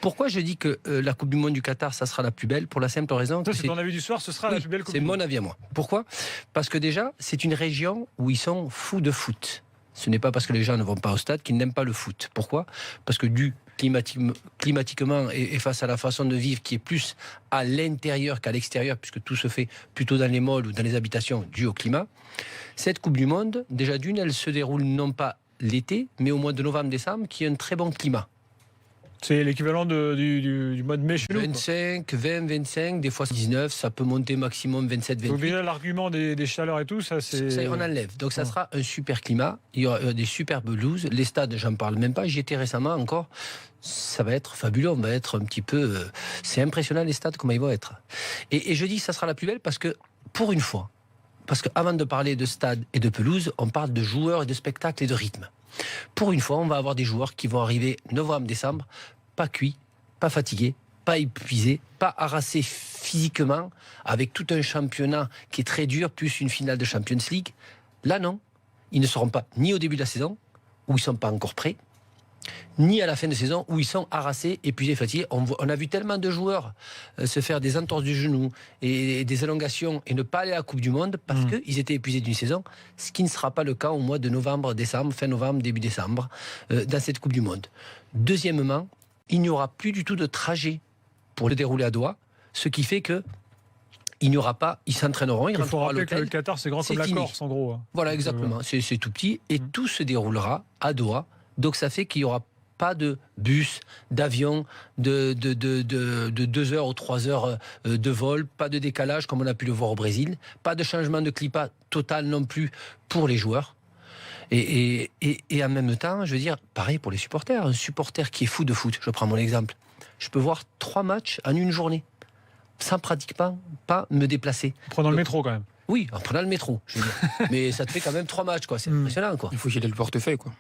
Pourquoi je dis que la Coupe du Monde du Qatar, ça sera la plus belle? Pour la simple raison que c'est ton avis du soir, ce sera la plus belle Coupe c'est du Monde. mon avis à moi. Pourquoi? Parce que déjà, c'est une région où ils sont fous de foot. Ce n'est pas parce que les gens ne vont pas au stade qu'ils n'aiment pas le foot. Pourquoi? Parce que climatiquement et face à la façon de vivre qui est plus à l'intérieur qu'à l'extérieur, puisque tout se fait plutôt dans les malls ou dans les habitations dû au climat, cette Coupe du Monde, déjà d'une, elle se déroule non pas l'été, mais au mois de novembre-décembre, qui est un très bon climat. C'est l'équivalent du mois de mai chez nous. 25, 20, 25, des fois 19, ça peut monter maximum 27, 28. Donc déjà l'argument des chaleurs et tout, ça c'est... Ça, on enlève. Donc ça sera un super climat, il y aura des superbes pelouses. Les stades, j'en parle même pas, j'y étais récemment encore. Ça va être fabuleux, on va être un petit peu... c'est impressionnant les stades, comment ils vont être. Et je dis que ça sera la plus belle parce que, pour une fois, parce qu'avant de parler de stade et de pelouse, on parle de joueurs et de spectacles et de rythme. Pour une fois, on va avoir des joueurs qui vont arriver novembre, décembre, pas cuits, pas fatigués, pas épuisés, pas harassés physiquement, avec tout un championnat qui est très dur, plus une finale de Champions League. Là, non. Ils ne seront pas ni au début de la saison, où ils ne sont pas encore prêts, ni à la fin de saison, où ils sont harassés, épuisés, fatigués. On a vu tellement de joueurs se faire des entorses du genou et des élongations et ne pas aller à la Coupe du Monde parce qu'ils étaient épuisés d'une saison, ce qui ne sera pas le cas au mois de novembre, décembre, fin novembre, début décembre, dans cette Coupe du Monde. Deuxièmement, il n'y aura plus du tout de trajet pour le dérouler à Doha, ce qui fait que il n'y aura pas, ils s'entraîneront, ils rentreront à l'hôtel. Il faut rappeler que le Qatar, c'est grand comme la Corse, en gros. Voilà, exactement, c'est tout petit, et tout se déroulera à Doha, donc ça fait qu'il n'y aura pas de bus, d'avion, de 2 heures ou 3 heures de vol, pas de décalage comme on a pu le voir au Brésil, pas de changement de climat total non plus pour les joueurs. Et en même temps, je veux dire, pareil pour les supporters. Un supporter qui est fou de foot, je prends mon exemple. Je peux voir 3 matchs en une journée, sans pratiquement pas me déplacer. En prenant le métro quand même. Oui, en prenant le métro, je veux dire. Mais ça te fait quand même 3 matchs, quoi. C'est impressionnant, quoi. Il faut qu'il ait le portefeuille, quoi.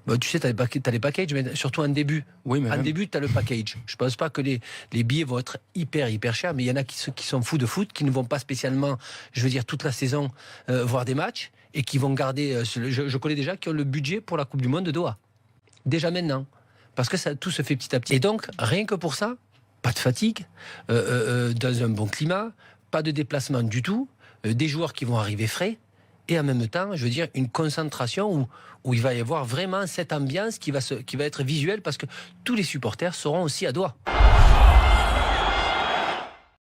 Bah, tu sais, tu as les packages, mais surtout en début. Oui, mais en début, tu as le package. Je ne pense pas que les billets vont être hyper chers, mais il y en a qui sont fous de foot, qui ne vont pas spécialement, je veux dire, toute la saison voir des matchs, et qui vont garder... je connais déjà qui ont le budget pour la Coupe du Monde de Doha. Déjà maintenant. Parce que tout se fait petit à petit. Et donc, rien que pour ça, pas de fatigue, dans un bon climat, pas de déplacement du tout, des joueurs qui vont arriver frais, et en même temps, je veux dire, une concentration où il va y avoir vraiment cette ambiance qui va être visuelle, parce que tous les supporters seront aussi à Doha.